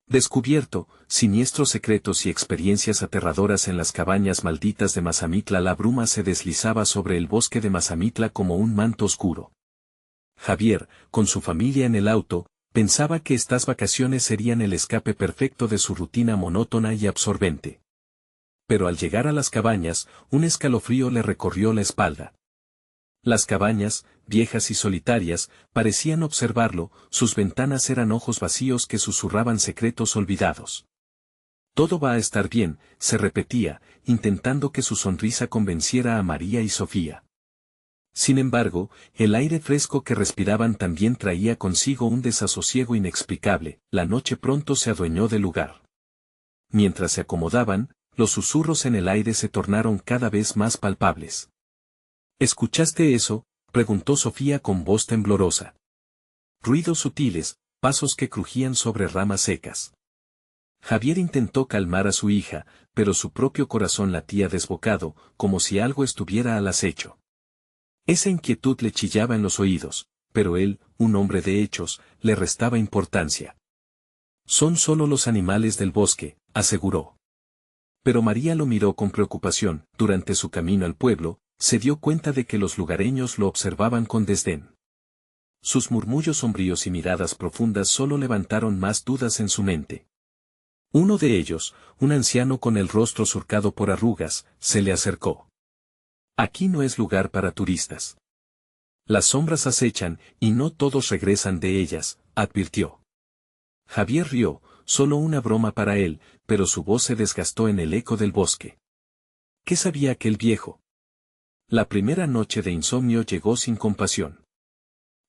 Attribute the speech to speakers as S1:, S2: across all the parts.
S1: Descubierto, siniestros secretos y experiencias aterradoras en las cabañas malditas de Mazamitla. La bruma se deslizaba sobre el bosque de Mazamitla como un manto oscuro. Javier, con su familia en el auto, pensaba que estas vacaciones serían el escape perfecto de su rutina monótona y absorbente. Pero al llegar a las cabañas, un escalofrío le recorrió la espalda. Las cabañas, viejas y solitarias, parecían observarlo, sus ventanas eran ojos vacíos que susurraban secretos olvidados. Todo va a estar bien, se repetía, intentando que su sonrisa convenciera a María y Sofía. Sin embargo, el aire fresco que respiraban también traía consigo un desasosiego inexplicable. La noche pronto se adueñó del lugar. Mientras se acomodaban, los susurros en el aire se tornaron cada vez más palpables. ¿Escuchaste eso?, preguntó Sofía con voz temblorosa. Ruidos sutiles, pasos que crujían sobre ramas secas. Javier intentó calmar a su hija, pero su propio corazón latía desbocado, como si algo estuviera al acecho. Esa inquietud le chillaba en los oídos, pero él, un hombre de hechos, le restaba importancia. Son solo los animales del bosque, aseguró. Pero María lo miró con preocupación. Durante su camino al pueblo, se dio cuenta de que los lugareños lo observaban con desdén. Sus murmullos sombríos y miradas profundas solo levantaron más dudas en su mente. Uno de ellos, un anciano con el rostro surcado por arrugas, se le acercó. Aquí no es lugar para turistas. Las sombras acechan, y no todos regresan de ellas, advirtió. Javier rió, solo una broma para él, pero su voz se desgastó en el eco del bosque. ¿Qué sabía aquel viejo? La primera noche de insomnio llegó sin compasión.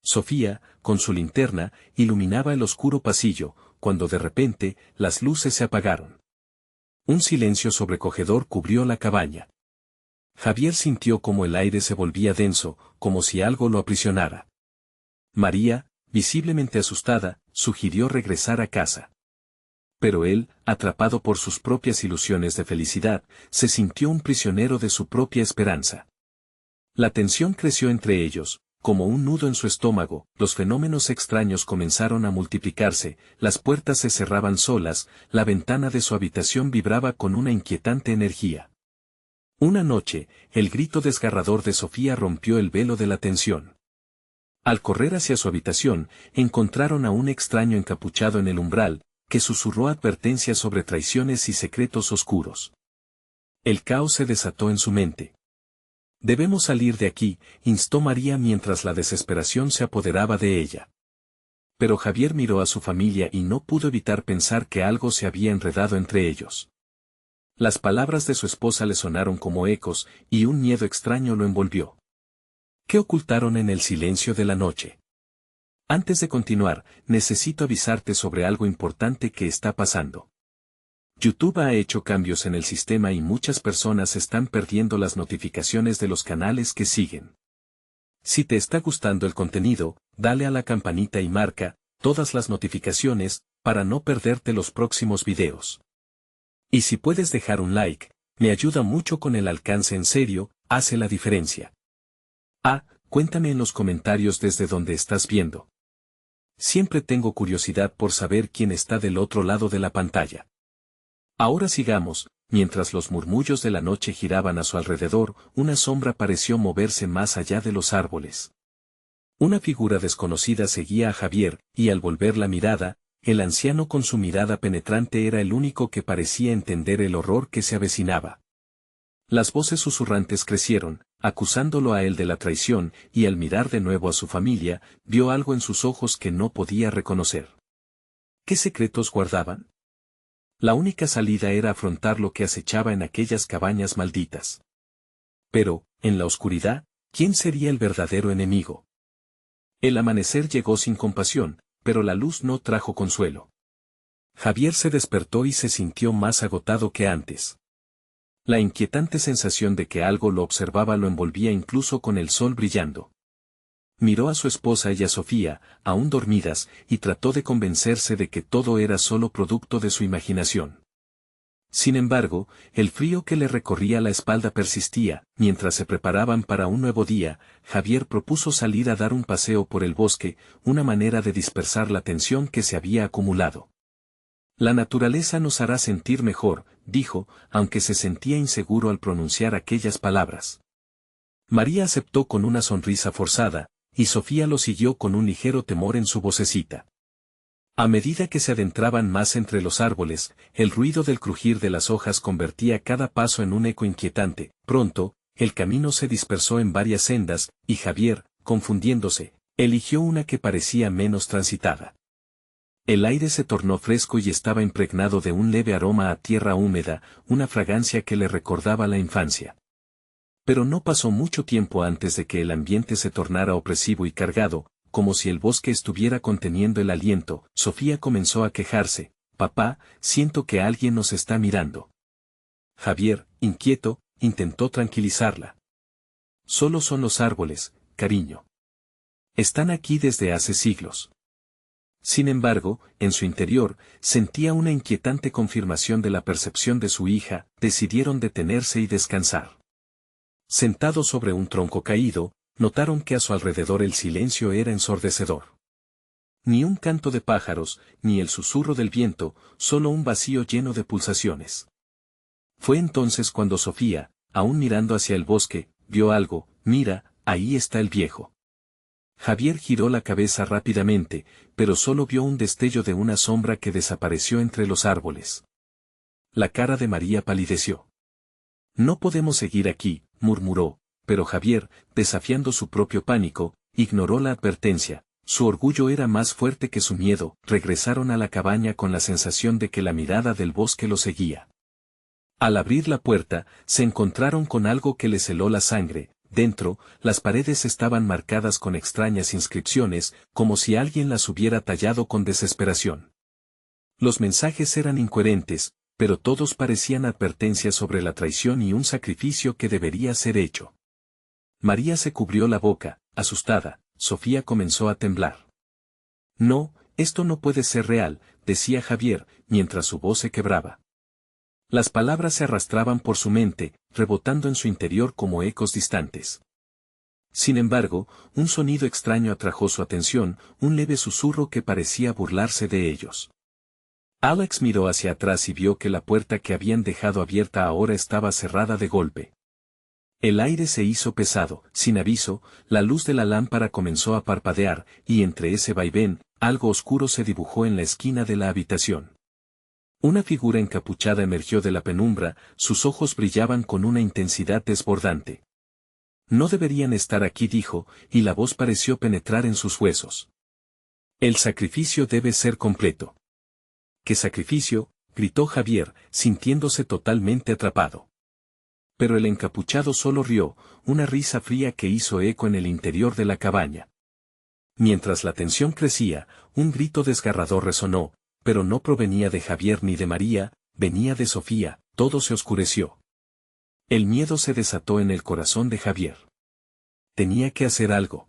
S1: Sofía, con su linterna, iluminaba el oscuro pasillo, cuando de repente, las luces se apagaron. Un silencio sobrecogedor cubrió la cabaña. Javier sintió como el aire se volvía denso, como si algo lo aprisionara. María, visiblemente asustada, sugirió regresar a casa. Pero él, atrapado por sus propias ilusiones de felicidad, se sintió un prisionero de su propia esperanza. La tensión creció entre ellos, como un nudo en su estómago. Los fenómenos extraños comenzaron a multiplicarse, las puertas se cerraban solas, la ventana de su habitación vibraba con una inquietante energía. Una noche, el grito desgarrador de Sofía rompió el velo de la tensión. Al correr hacia su habitación, encontraron a un extraño encapuchado en el umbral, que susurró advertencias sobre traiciones y secretos oscuros. El caos se desató en su mente. Debemos salir de aquí, instó María mientras la desesperación se apoderaba de ella. Pero Javier miró a su familia y no pudo evitar pensar que algo se había enredado entre ellos. Las palabras de su esposa le sonaron como ecos, y un miedo extraño lo envolvió. ¿Qué ocultaron en el silencio de la noche? Antes de continuar, necesito avisarte sobre algo importante que está pasando. YouTube ha hecho cambios en el sistema y muchas personas están perdiendo las notificaciones de los canales que siguen. Si te está gustando el contenido, dale a la campanita y marca todas las notificaciones para no perderte los próximos videos. Y si puedes dejar un like, me ayuda mucho con el alcance. En serio, hace la diferencia. Cuéntame en los comentarios desde donde estás viendo. Siempre tengo curiosidad por saber quién está del otro lado de la pantalla. Ahora sigamos. Mientras los murmullos de la noche giraban a su alrededor, una sombra pareció moverse más allá de los árboles. Una figura desconocida seguía a Javier, y al volver la mirada, el anciano con su mirada penetrante era el único que parecía entender el horror que se avecinaba. Las voces susurrantes crecieron, acusándolo a él de la traición, y al mirar de nuevo a su familia, vio algo en sus ojos que no podía reconocer. ¿Qué secretos guardaban? La única salida era afrontar lo que acechaba en aquellas cabañas malditas. Pero, en la oscuridad, ¿quién sería el verdadero enemigo? El amanecer llegó sin compasión, pero la luz no trajo consuelo. Javier se despertó y se sintió más agotado que antes. La inquietante sensación de que algo lo observaba lo envolvía incluso con el sol brillando. Miró a su esposa y a Sofía, aún dormidas, y trató de convencerse de que todo era solo producto de su imaginación. Sin embargo, el frío que le recorría la espalda persistía. Mientras se preparaban para un nuevo día, Javier propuso salir a dar un paseo por el bosque, una manera de dispersar la tensión que se había acumulado. La naturaleza nos hará sentir mejor, dijo, aunque se sentía inseguro al pronunciar aquellas palabras. María aceptó con una sonrisa forzada, y Sofía lo siguió con un ligero temor en su vocecita. A medida que se adentraban más entre los árboles, el ruido del crujir de las hojas convertía cada paso en un eco inquietante. Pronto, el camino se dispersó en varias sendas, y Javier, confundiéndose, eligió una que parecía menos transitada. El aire se tornó fresco y estaba impregnado de un leve aroma a tierra húmeda, una fragancia que le recordaba la infancia. Pero no pasó mucho tiempo antes de que el ambiente se tornara opresivo y cargado, como si el bosque estuviera conteniendo el aliento. Sofía comenzó a quejarse: «Papá, siento que alguien nos está mirando». Javier, inquieto, intentó tranquilizarla. «Solo son los árboles, cariño. Están aquí desde hace siglos». Sin embargo, en su interior, sentía una inquietante confirmación de la percepción de su hija. Decidieron detenerse y descansar. Sentados sobre un tronco caído, notaron que a su alrededor el silencio era ensordecedor. Ni un canto de pájaros, ni el susurro del viento, solo un vacío lleno de pulsaciones. Fue entonces cuando Sofía, aún mirando hacia el bosque, vio algo. «Mira, ahí está el viejo». Javier giró la cabeza rápidamente, pero solo vio un destello de una sombra que desapareció entre los árboles. La cara de María palideció. «No podemos seguir aquí», murmuró, pero Javier, desafiando su propio pánico, ignoró la advertencia. Su orgullo era más fuerte que su miedo. Regresaron a la cabaña con la sensación de que la mirada del bosque los seguía. Al abrir la puerta, se encontraron con algo que les heló la sangre. Dentro, las paredes estaban marcadas con extrañas inscripciones, como si alguien las hubiera tallado con desesperación. Los mensajes eran incoherentes, pero todos parecían advertencias sobre la traición y un sacrificio que debería ser hecho. María se cubrió la boca, asustada. Sofía comenzó a temblar. «No, esto no puede ser real», decía Javier, mientras su voz se quebraba. Las palabras se arrastraban por su mente, rebotando en su interior como ecos distantes. Sin embargo, un sonido extraño atrajo su atención, un leve susurro que parecía burlarse de ellos. Alex miró hacia atrás y vio que la puerta que habían dejado abierta ahora estaba cerrada de golpe. El aire se hizo pesado. Sin aviso, la luz de la lámpara comenzó a parpadear, y entre ese vaivén, algo oscuro se dibujó en la esquina de la habitación. Una figura encapuchada emergió de la penumbra, sus ojos brillaban con una intensidad desbordante. «No deberían estar aquí», dijo, y la voz pareció penetrar en sus huesos. «El sacrificio debe ser completo». «¿Qué sacrificio?», gritó Javier, sintiéndose totalmente atrapado. Pero el encapuchado solo rió, una risa fría que hizo eco en el interior de la cabaña. Mientras la tensión crecía, un grito desgarrador resonó, pero no provenía de Javier ni de María, venía de Sofía. Todo se oscureció. El miedo se desató en el corazón de Javier. Tenía que hacer algo.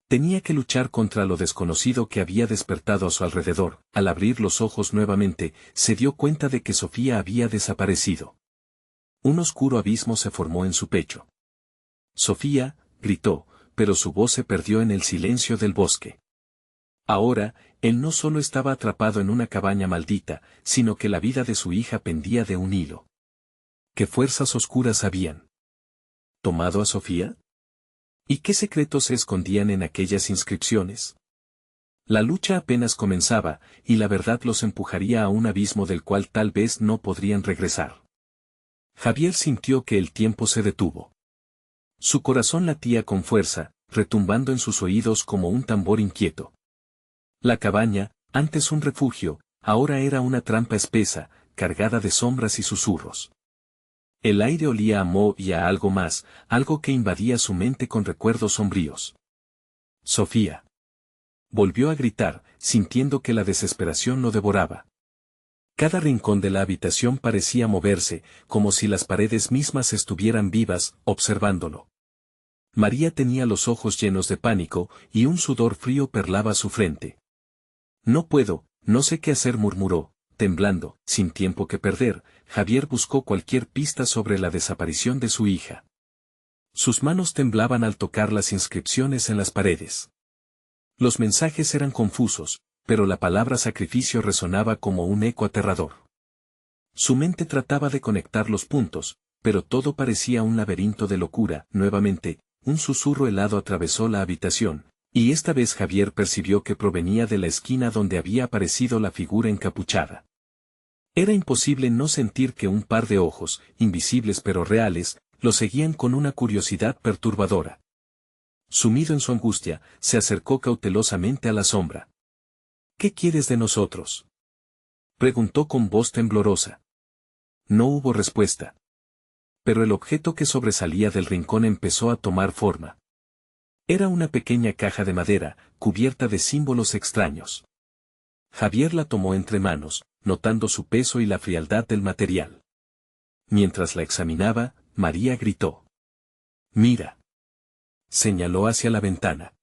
S1: Tenía que luchar contra lo desconocido que había despertado a su alrededor. Al abrir los ojos nuevamente, se dio cuenta de que Sofía había desaparecido. Un oscuro abismo se formó en su pecho. «Sofía», gritó, pero su voz se perdió en el silencio del bosque. Ahora, él no solo estaba atrapado en una cabaña maldita, sino que la vida de su hija pendía de un hilo. ¿Qué fuerzas oscuras habían tomado a Sofía? ¿Y qué secretos se escondían en aquellas inscripciones? La lucha apenas comenzaba, y la verdad los empujaría a un abismo del cual tal vez no podrían regresar. Javier sintió que el tiempo se detuvo. Su corazón latía con fuerza, retumbando en sus oídos como un tambor inquieto. La cabaña, antes un refugio, ahora era una trampa espesa, cargada de sombras y susurros. El aire olía a moho y a algo más, algo que invadía su mente con recuerdos sombríos. «Sofía». Volvió a gritar, sintiendo que la desesperación lo devoraba. Cada rincón de la habitación parecía moverse, como si las paredes mismas estuvieran vivas, observándolo. María tenía los ojos llenos de pánico, y un sudor frío perlaba su frente. «No puedo, no sé qué hacer», murmuró, temblando. Sin tiempo que perder, Javier buscó cualquier pista sobre la desaparición de su hija. Sus manos temblaban al tocar las inscripciones en las paredes. Los mensajes eran confusos, pero la palabra sacrificio resonaba como un eco aterrador. Su mente trataba de conectar los puntos, pero todo parecía un laberinto de locura. Nuevamente, un susurro helado atravesó la habitación, y esta vez Javier percibió que provenía de la esquina donde había aparecido la figura encapuchada. Era imposible no sentir que un par de ojos, invisibles pero reales, lo seguían con una curiosidad perturbadora. Sumido en su angustia, se acercó cautelosamente a la sombra. «¿Qué quieres de nosotros?», preguntó con voz temblorosa. No hubo respuesta. Pero el objeto que sobresalía del rincón empezó a tomar forma. Era una pequeña caja de madera, cubierta de símbolos extraños. Javier la tomó entre manos, notando su peso y la frialdad del material. Mientras la examinaba, María gritó. «Mira». Señaló hacia la ventana.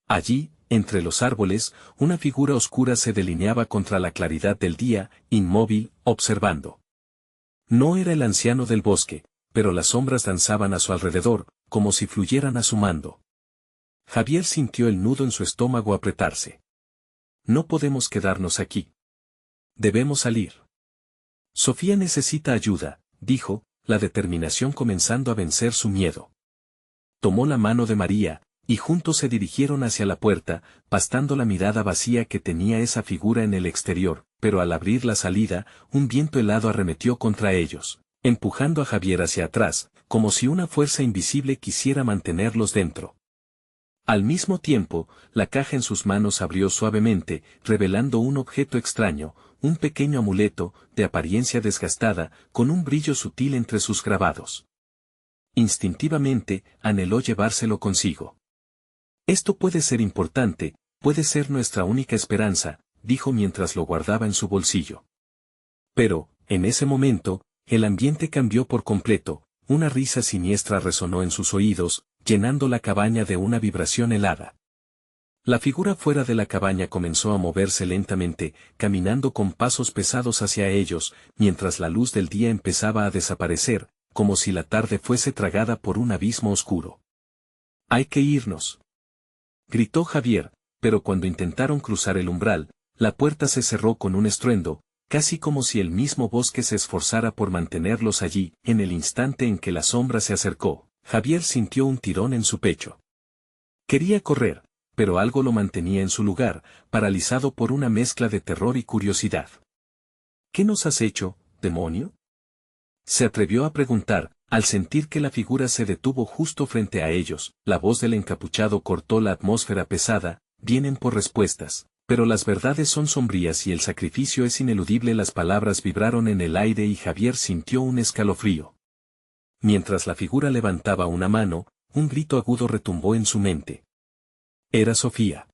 S1: Allí, entre los árboles, una figura oscura se delineaba contra la claridad del día, inmóvil, observando. No era el anciano del bosque, pero las sombras danzaban a su alrededor, como si fluyeran a su mando. Javier sintió el nudo en su estómago apretarse. «No podemos quedarnos aquí. Debemos salir». «Sofía necesita ayuda», dijo, la determinación comenzando a vencer su miedo. Tomó la mano de María, y juntos se dirigieron hacia la puerta, pastando la mirada vacía que tenía esa figura en el exterior, pero al abrir la salida, un viento helado arremetió contra ellos, empujando a Javier hacia atrás, como si una fuerza invisible quisiera mantenerlos dentro. Al mismo tiempo, la caja en sus manos abrió suavemente, revelando un objeto extraño, un pequeño amuleto, de apariencia desgastada, con un brillo sutil entre sus grabados. Instintivamente, anheló llevárselo consigo. «Esto puede ser importante, puede ser nuestra única esperanza», dijo mientras lo guardaba en su bolsillo. Pero, en ese momento, el ambiente cambió por completo, una risa siniestra resonó en sus oídos, llenando la cabaña de una vibración helada. La figura fuera de la cabaña comenzó a moverse lentamente, caminando con pasos pesados hacia ellos, mientras la luz del día empezaba a desaparecer, como si la tarde fuese tragada por un abismo oscuro. «Hay que irnos», gritó Javier, pero cuando intentaron cruzar el umbral, la puerta se cerró con un estruendo, casi como si el mismo bosque se esforzara por mantenerlos allí. En el instante en que la sombra se acercó, Javier sintió un tirón en su pecho. Quería correr, pero algo lo mantenía en su lugar, paralizado por una mezcla de terror y curiosidad. «¿Qué nos has hecho, demonio?», se atrevió a preguntar, al sentir que la figura se detuvo justo frente a ellos. La voz del encapuchado cortó la atmósfera pesada. «Vienen por respuestas, pero las verdades son sombrías y el sacrificio es ineludible». Las palabras vibraron en el aire y Javier sintió un escalofrío. Mientras la figura levantaba una mano, un grito agudo retumbó en su mente. Era Sofía.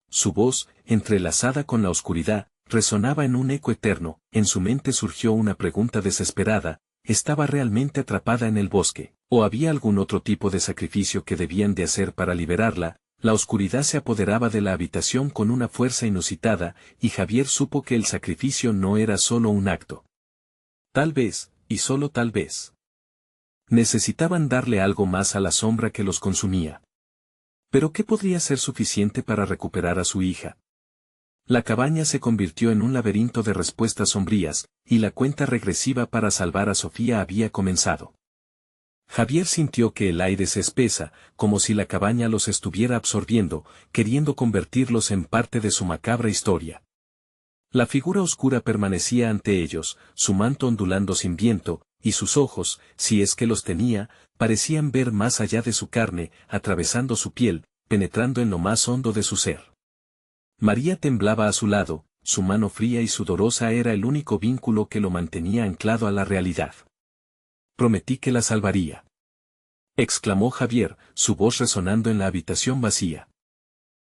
S1: Su voz, entrelazada con la oscuridad, resonaba en un eco eterno. En su mente surgió una pregunta desesperada: ¿estaba realmente atrapada en el bosque, o había algún otro tipo de sacrificio que debían de hacer para liberarla? La oscuridad se apoderaba de la habitación con una fuerza inusitada, y Javier supo que el sacrificio no era solo un acto. Tal vez, y solo tal vez, necesitaban darle algo más a la sombra que los consumía. Pero ¿qué podría ser suficiente para recuperar a su hija? La cabaña se convirtió en un laberinto de respuestas sombrías, y la cuenta regresiva para salvar a Sofía había comenzado. Javier sintió que el aire se espesa, como si la cabaña los estuviera absorbiendo, queriendo convertirlos en parte de su macabra historia. La figura oscura permanecía ante ellos, su manto ondulando sin viento, y sus ojos, si es que los tenía, parecían ver más allá de su carne, atravesando su piel, penetrando en lo más hondo de su ser. María temblaba a su lado, su mano fría y sudorosa era el único vínculo que lo mantenía anclado a la realidad. «Prometí que la salvaría», exclamó Javier, su voz resonando en la habitación vacía.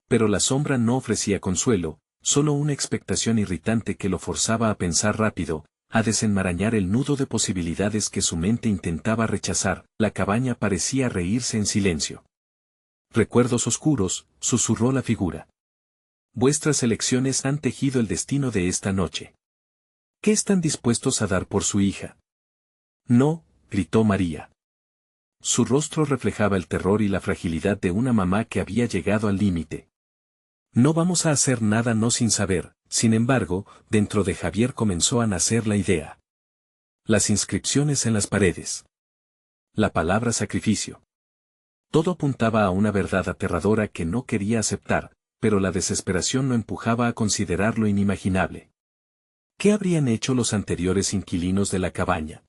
S1: Pero la sombra no ofrecía consuelo, solo una expectación irritante que lo forzaba a pensar rápido, a desenmarañar el nudo de posibilidades que su mente intentaba rechazar. La cabaña parecía reírse en silencio. «Recuerdos oscuros», susurró la figura. «Vuestras elecciones han tejido el destino de esta noche. ¿Qué están dispuestos a dar por su hija?». «No», gritó María. Su rostro reflejaba el terror y la fragilidad de una mamá que había llegado al límite. No vamos a hacer nada no sin saber. Sin embargo, dentro de Javier comenzó a nacer la idea. Las inscripciones en las paredes. La palabra sacrificio. Todo apuntaba a una verdad aterradora que no quería aceptar, pero la desesperación lo empujaba a considerar lo inimaginable. ¿Qué habrían hecho los anteriores inquilinos de la cabaña?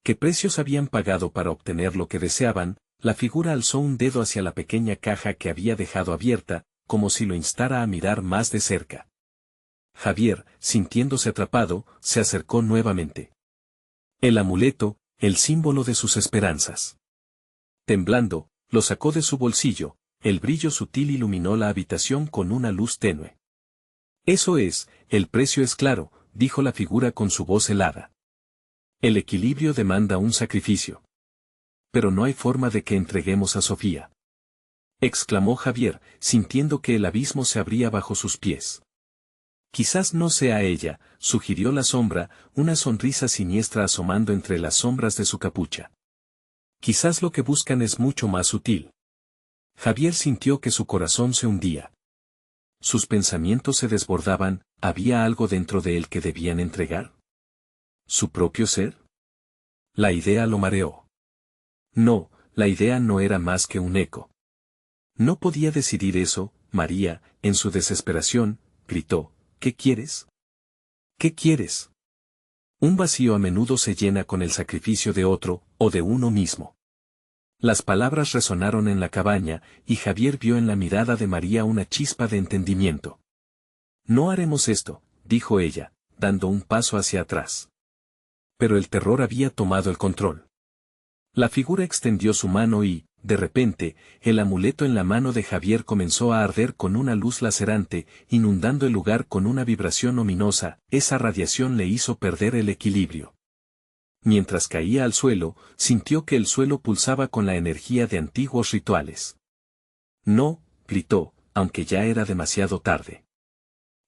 S1: ¿Qué precios habían pagado para obtener lo que deseaban? La figura alzó un dedo hacia la pequeña caja que había dejado abierta, como si lo instara a mirar más de cerca. Javier, sintiéndose atrapado, se acercó nuevamente. El amuleto, el símbolo de sus esperanzas. Temblando, lo sacó de su bolsillo, el brillo sutil iluminó la habitación con una luz tenue. Eso es, el precio es claro, dijo la figura con su voz helada. El equilibrio demanda un sacrificio. Pero no hay forma de que entreguemos a Sofía. Exclamó Javier, sintiendo que el abismo se abría bajo sus pies. Quizás no sea ella, sugirió la sombra, una sonrisa siniestra asomando entre las sombras de su capucha. Quizás lo que buscan es mucho más sutil. Javier sintió que su corazón se hundía. Sus pensamientos se desbordaban, ¿había algo dentro de él que debían entregar? ¿Su propio ser? La idea lo mareó. No, la idea no era más que un eco. No podía decidir eso. María, en su desesperación, gritó, ¿qué quieres? ¿Qué quieres? Un vacío a menudo se llena con el sacrificio de otro, o de uno mismo. Las palabras resonaron en la cabaña, y Javier vio en la mirada de María una chispa de entendimiento. No haremos esto, dijo ella, dando un paso hacia atrás. Pero el terror había tomado el control. La figura extendió su mano y, de repente, el amuleto en la mano de Javier comenzó a arder con una luz lacerante, inundando el lugar con una vibración ominosa. Esa radiación le hizo perder el equilibrio. Mientras caía al suelo, sintió que el suelo pulsaba con la energía de antiguos rituales. No, gritó, aunque ya era demasiado tarde.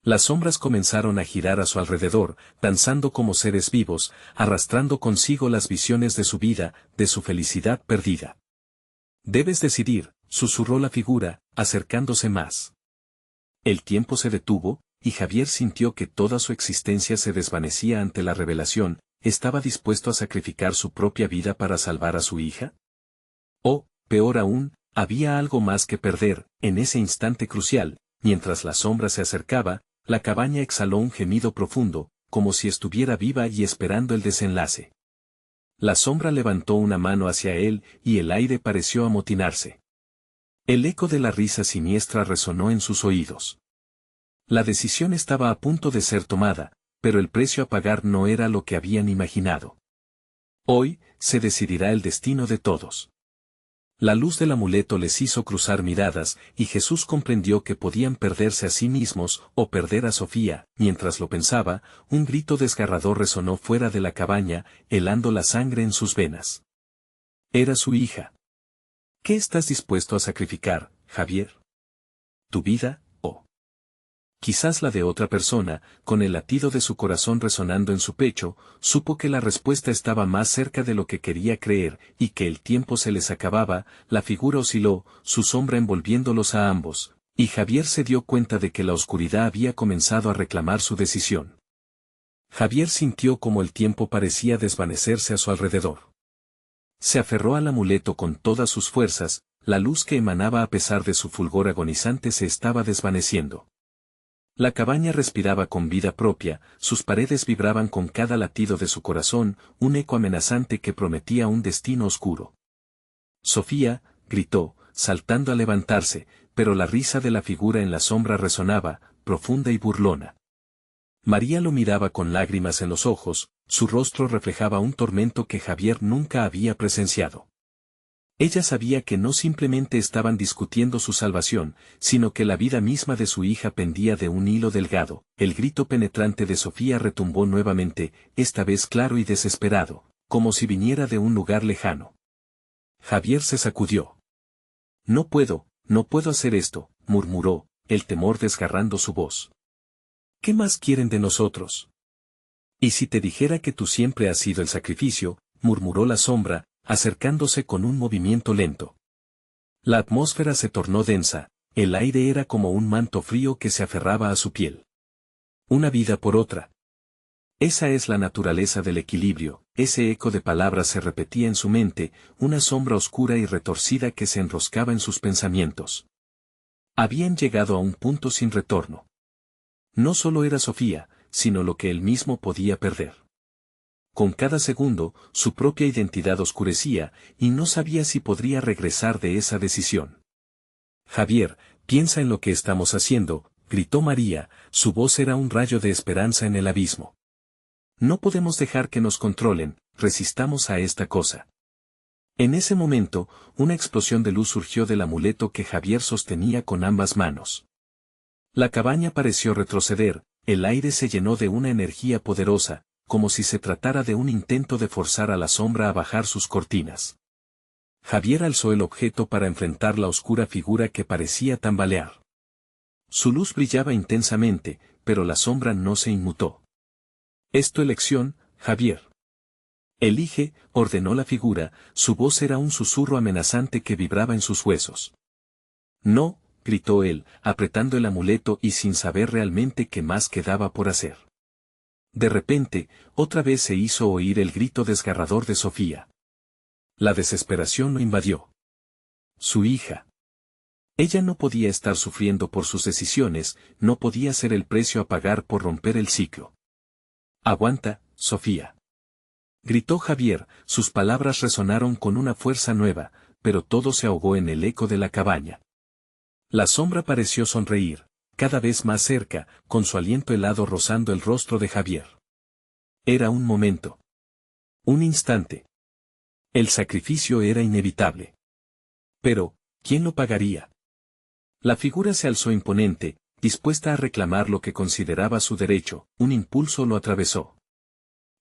S1: Las sombras comenzaron a girar a su alrededor, danzando como seres vivos, arrastrando consigo las visiones de su vida, de su felicidad perdida. Debes decidir, susurró la figura, acercándose más. El tiempo se detuvo, y Javier sintió que toda su existencia se desvanecía ante la revelación. ¿Estaba dispuesto a sacrificar su propia vida para salvar a su hija? O, peor aún, había algo más que perder. En ese instante crucial, mientras la sombra se acercaba, la cabaña exhaló un gemido profundo, como si estuviera viva y esperando el desenlace. La sombra levantó una mano hacia él, y el aire pareció amotinarse. El eco de la risa siniestra resonó en sus oídos. La decisión estaba a punto de ser tomada, pero el precio a pagar no era lo que habían imaginado. Hoy, se decidirá el destino de todos. La luz del amuleto les hizo cruzar miradas, y Jesús comprendió que podían perderse a sí mismos, o perder a Sofía. Mientras lo pensaba, un grito desgarrador resonó fuera de la cabaña, helando la sangre en sus venas. Era su hija. ¿Qué estás dispuesto a sacrificar, Javier? ¿Tu vida? Quizás la de otra persona, con el latido de su corazón resonando en su pecho, supo que la respuesta estaba más cerca de lo que quería creer, y que el tiempo se les acababa. La figura osciló, su sombra envolviéndolos a ambos, y Javier se dio cuenta de que la oscuridad había comenzado a reclamar su decisión. Javier sintió como el tiempo parecía desvanecerse a su alrededor. Se aferró al amuleto con todas sus fuerzas, la luz que emanaba a pesar de su fulgor agonizante se estaba desvaneciendo. La cabaña respiraba con vida propia, sus paredes vibraban con cada latido de su corazón, un eco amenazante que prometía un destino oscuro. Sofía, gritó, saltando a levantarse, pero la risa de la figura en la sombra resonaba, profunda y burlona. María lo miraba con lágrimas en los ojos, su rostro reflejaba un tormento que Javier nunca había presenciado. Ella sabía que no simplemente estaban discutiendo su salvación, sino que la vida misma de su hija pendía de un hilo delgado. El grito penetrante de Sofía retumbó nuevamente, esta vez claro y desesperado, como si viniera de un lugar lejano. Javier se sacudió. No puedo hacer esto, murmuró, el temor desgarrando su voz. ¿Qué más quieren de nosotros? ¿Y si te dijera que tú siempre has sido el sacrificio?, murmuró la sombra, acercándose con un movimiento lento. La atmósfera se tornó densa, El aire era como un manto frío que se aferraba a su piel. Una vida por otra. Esa es la naturaleza del equilibrio. Ese eco de palabras se repetía en su mente, una sombra oscura y retorcida que se enroscaba en sus pensamientos. Habían llegado a un punto sin retorno. No solo era Sofía, sino lo que él mismo podía perder. Con cada segundo, su propia identidad oscurecía, y no sabía si podría regresar de esa decisión. Javier, piensa en lo que estamos haciendo, gritó María, su voz era un rayo de esperanza en el abismo. No podemos dejar que nos controlen, resistamos a esta cosa. En ese momento, una explosión de luz surgió del amuleto que Javier sostenía con ambas manos. La cabaña pareció retroceder, el aire se llenó de una energía poderosa, como si se tratara de un intento de forzar a la sombra a bajar sus cortinas. Javier alzó el objeto para enfrentar la oscura figura que parecía tambalear. Su luz brillaba intensamente, pero la sombra no se inmutó. «Es tu elección, Javier». «Elige», ordenó la figura, su voz era un susurro amenazante que vibraba en sus huesos. «No», gritó él, apretando el amuleto y sin saber realmente qué más quedaba por hacer. De repente, otra vez se hizo oír el grito desgarrador de Sofía. La desesperación lo invadió. Su hija. Ella no podía estar sufriendo por sus decisiones, no podía ser el precio a pagar por romper el ciclo. «Aguanta, Sofía», gritó Javier, sus palabras resonaron con una fuerza nueva, pero todo se ahogó en el eco de la cabaña. La sombra pareció sonreír, cada vez más cerca, con su aliento helado rozando el rostro de Javier. Era un momento. Un instante. El sacrificio era inevitable. Pero, ¿quién lo pagaría? La figura se alzó imponente, dispuesta a reclamar lo que consideraba su derecho, un impulso lo atravesó.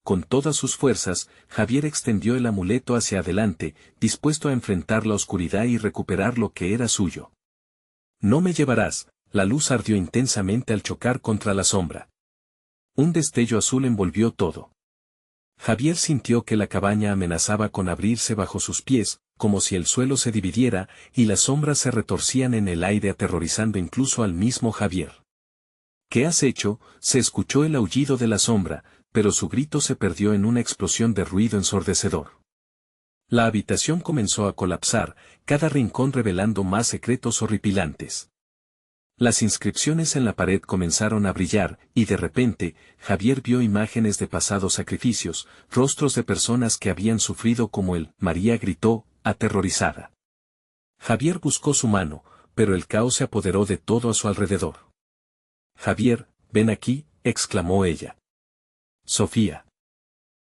S1: Con todas sus fuerzas, Javier extendió el amuleto hacia adelante, dispuesto a enfrentar la oscuridad y recuperar lo que era suyo. «No me llevarás», la luz ardió intensamente al chocar contra la sombra. Un destello azul envolvió todo. Javier sintió que la cabaña amenazaba con abrirse bajo sus pies, como si el suelo se dividiera, y las sombras se retorcían en el aire aterrorizando incluso al mismo Javier. «¿Qué has hecho?», se escuchó el aullido de la sombra, pero su grito se perdió en una explosión de ruido ensordecedor. La habitación comenzó a colapsar, cada rincón revelando más secretos horripilantes. Las inscripciones en la pared comenzaron a brillar, y de repente, Javier vio imágenes de pasados sacrificios, rostros de personas que habían sufrido como él. María gritó, aterrorizada. Javier buscó su mano, pero el caos se apoderó de todo a su alrededor. «Javier, ven aquí», exclamó ella. «Sofía».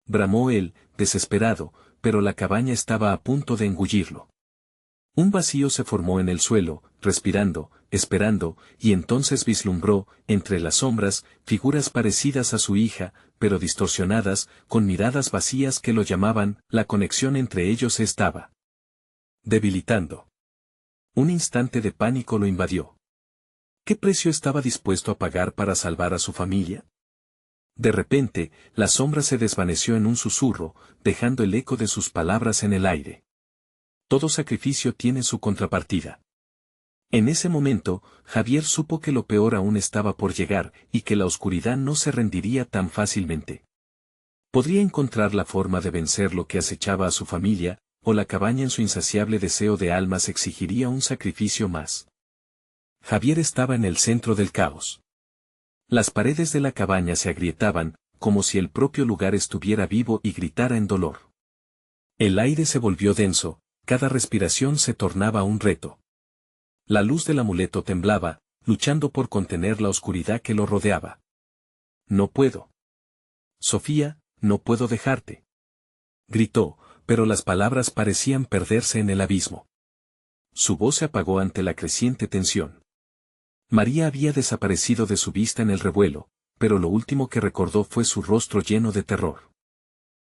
S1: Bramó él, desesperado, pero la cabaña estaba a punto de engullirlo. Un vacío se formó en el suelo, respirando, esperando, y entonces vislumbró, entre las sombras, figuras parecidas a su hija, pero distorsionadas, con miradas vacías que lo llamaban. La conexión entre ellos se estaba debilitando. Un instante de pánico lo invadió. ¿Qué precio estaba dispuesto a pagar para salvar a su familia? De repente, la sombra se desvaneció en un susurro, dejando el eco de sus palabras en el aire. Todo sacrificio tiene su contrapartida. En ese momento, Javier supo que lo peor aún estaba por llegar, y que la oscuridad no se rendiría tan fácilmente. Podría encontrar la forma de vencer lo que acechaba a su familia, o la cabaña en su insaciable deseo de almas exigiría un sacrificio más. Javier estaba en el centro del caos. Las paredes de la cabaña se agrietaban, como si el propio lugar estuviera vivo y gritara en dolor. El aire se volvió denso, cada respiración se tornaba un reto. La luz del amuleto temblaba, luchando por contener la oscuridad que lo rodeaba. «No puedo. Sofía, no puedo dejarte», gritó, pero las palabras parecían perderse en el abismo. Su voz se apagó ante la creciente tensión. María había desaparecido de su vista en el revuelo, pero lo último que recordó fue su rostro lleno de terror.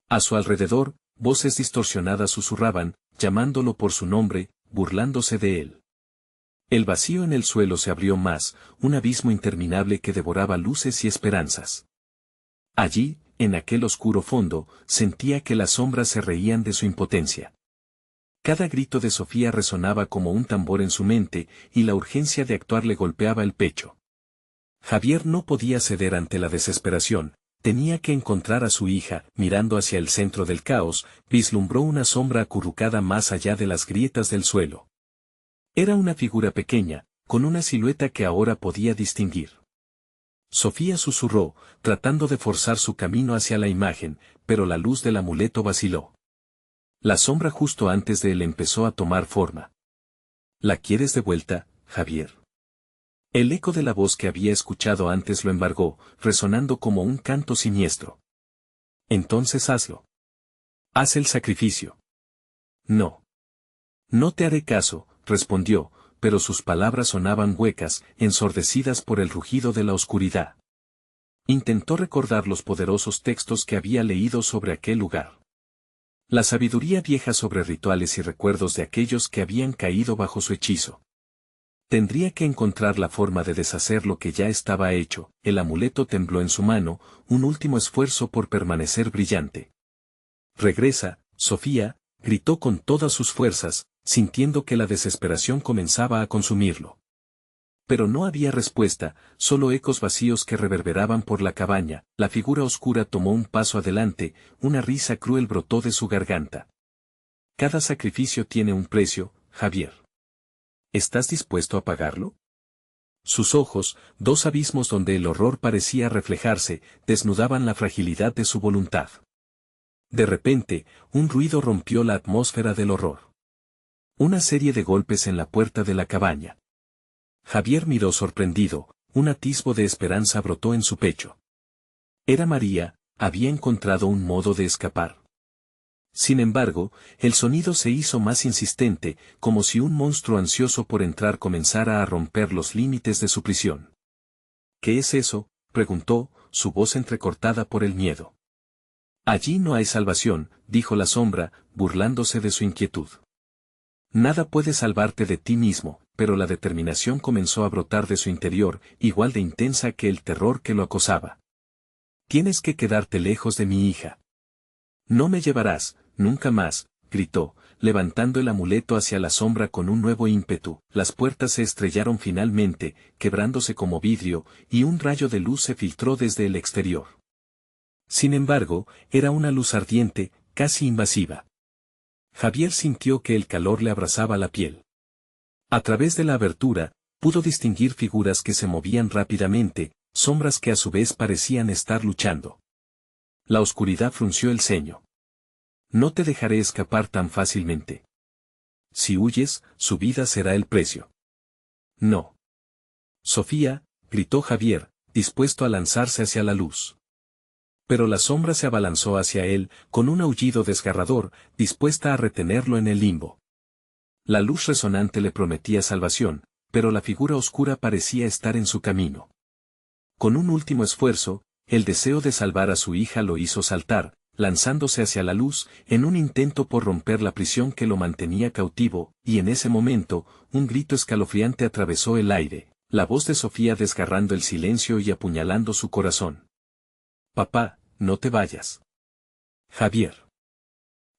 S1: A su alrededor, voces distorsionadas susurraban, llamándolo por su nombre, burlándose de él. El vacío en el suelo se abrió más, un abismo interminable que devoraba luces y esperanzas. Allí, en aquel oscuro fondo, sentía que las sombras se reían de su impotencia. Cada grito de Sofía resonaba como un tambor en su mente, y la urgencia de actuar le golpeaba el pecho. Javier no podía ceder ante la desesperación, tenía que encontrar a su hija. Mirando hacia el centro del caos, vislumbró una sombra acurrucada más allá de las grietas del suelo. Era una figura pequeña, con una silueta que ahora podía distinguir. Sofía susurró, tratando de forzar su camino hacia la imagen, pero la luz del amuleto vaciló. La sombra justo antes de él empezó a tomar forma. ¿La quieres de vuelta, Javier? El eco de la voz que había escuchado antes lo embargó, resonando como un canto siniestro. Entonces hazlo. Haz el sacrificio. No. No te haré caso, respondió, pero sus palabras sonaban huecas, ensordecidas por el rugido de la oscuridad. Intentó recordar los poderosos textos que había leído sobre aquel lugar. La sabiduría vieja sobre rituales y recuerdos de aquellos que habían caído bajo su hechizo. Tendría que encontrar la forma de deshacer lo que ya estaba hecho. El amuleto tembló en su mano, un último esfuerzo por permanecer brillante. Regresa, Sofía, gritó con todas sus fuerzas, sintiendo que la desesperación comenzaba a consumirlo. Pero no había respuesta, solo ecos vacíos que reverberaban por la cabaña. La figura oscura tomó un paso adelante, una risa cruel brotó de su garganta. Cada sacrificio tiene un precio, Javier. ¿Estás dispuesto a pagarlo? Sus ojos, dos abismos donde el horror parecía reflejarse, desnudaban la fragilidad de su voluntad. De repente, un ruido rompió la atmósfera del horror. Una serie de golpes en la puerta de la cabaña. Javier miró sorprendido, un atisbo de esperanza brotó en su pecho. Era María, había encontrado un modo de escapar. Sin embargo, el sonido se hizo más insistente, como si un monstruo ansioso por entrar comenzara a romper los límites de su prisión. ¿Qué es eso?, preguntó, su voz entrecortada por el miedo. Allí no hay salvación, dijo la sombra, burlándose de su inquietud. Nada puede salvarte de ti mismo, pero la determinación comenzó a brotar de su interior, igual de intensa que el terror que lo acosaba. Tienes que quedarte lejos de mi hija. No me llevarás, nunca más, gritó, levantando el amuleto hacia la sombra con un nuevo ímpetu. Las puertas se estrellaron finalmente, quebrándose como vidrio, y un rayo de luz se filtró desde el exterior. Sin embargo, era una luz ardiente, casi invasiva. Javier sintió que el calor le abrasaba la piel. A través de la abertura, pudo distinguir figuras que se movían rápidamente, sombras que a su vez parecían estar luchando. La oscuridad frunció el ceño. No te dejaré escapar tan fácilmente. Si huyes, su vida será el precio. No. Sofía, gritó Javier, dispuesto a lanzarse hacia la luz. Pero la sombra se abalanzó hacia él, con un aullido desgarrador, dispuesta a retenerlo en el limbo. La luz resonante le prometía salvación, pero la figura oscura parecía estar en su camino. Con un último esfuerzo, el deseo de salvar a su hija lo hizo saltar, lanzándose hacia la luz, en un intento por romper la prisión que lo mantenía cautivo, y en ese momento, un grito escalofriante atravesó el aire, la voz de Sofía desgarrando el silencio y apuñalando su corazón. Papá, no te vayas. Javier.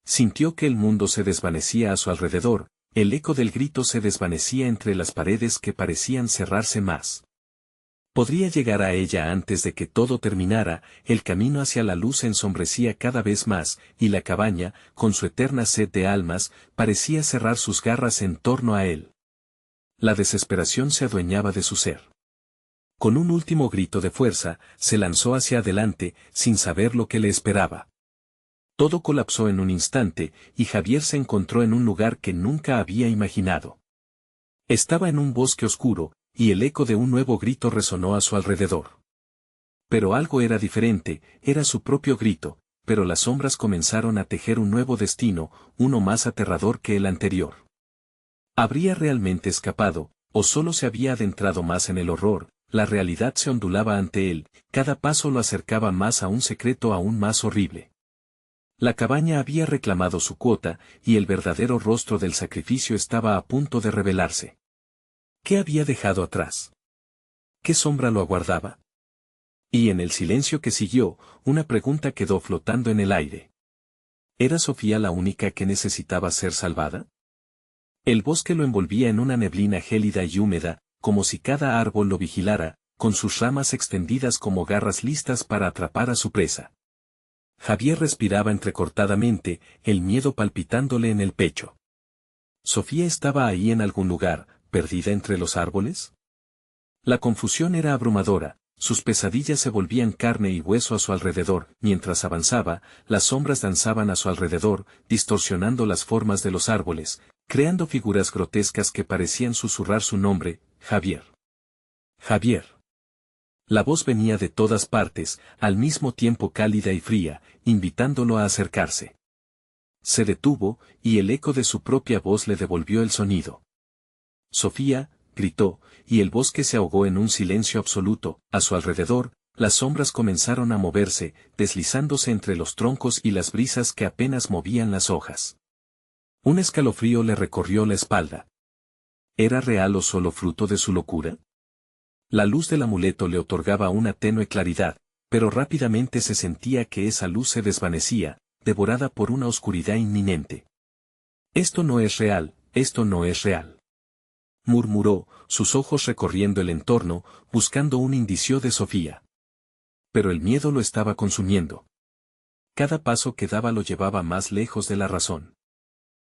S1: Sintió que el mundo se desvanecía a su alrededor, el eco del grito se desvanecía entre las paredes que parecían cerrarse más. Podría llegar a ella antes de que todo terminara, el camino hacia la luz se ensombrecía cada vez más, y la cabaña, con su eterna sed de almas, parecía cerrar sus garras en torno a él. La desesperación se adueñaba de su ser. Con un último grito de fuerza, se lanzó hacia adelante, sin saber lo que le esperaba. Todo colapsó en un instante, y Javier se encontró en un lugar que nunca había imaginado. Estaba en un bosque oscuro, y el eco de un nuevo grito resonó a su alrededor. Pero algo era diferente, era su propio grito, pero las sombras comenzaron a tejer un nuevo destino, uno más aterrador que el anterior. ¿Habría realmente escapado, o solo se había adentrado más en el horror? La realidad se ondulaba ante él, cada paso lo acercaba más a un secreto aún más horrible. La cabaña había reclamado su cuota, y el verdadero rostro del sacrificio estaba a punto de revelarse. ¿Qué había dejado atrás? ¿Qué sombra lo aguardaba? Y en el silencio que siguió, una pregunta quedó flotando en el aire. ¿Era Sofía la única que necesitaba ser salvada? El bosque lo envolvía en una neblina gélida y húmeda, como si cada árbol lo vigilara, con sus ramas extendidas como garras listas para atrapar a su presa. Javier respiraba entrecortadamente, el miedo palpitándole en el pecho. ¿Sofía estaba ahí en algún lugar, perdida entre los árboles? La confusión era abrumadora, sus pesadillas se volvían carne y hueso a su alrededor, mientras avanzaba, las sombras danzaban a su alrededor, distorsionando las formas de los árboles, creando figuras grotescas que parecían susurrar su nombre, Javier. Javier. La voz venía de todas partes, al mismo tiempo cálida y fría, invitándolo a acercarse. Se detuvo, y el eco de su propia voz le devolvió el sonido. Sofía, gritó, y el bosque se ahogó en un silencio absoluto. A su alrededor, las sombras comenzaron a moverse, deslizándose entre los troncos y las brisas que apenas movían las hojas. Un escalofrío le recorrió la espalda. ¿Era real o solo fruto de su locura? La luz del amuleto le otorgaba una tenue claridad, pero rápidamente se sentía que esa luz se desvanecía, devorada por una oscuridad inminente. Esto no es real, esto no es real. Murmuró, sus ojos recorriendo el entorno, buscando un indicio de Sofía. Pero el miedo lo estaba consumiendo. Cada paso que daba lo llevaba más lejos de la razón.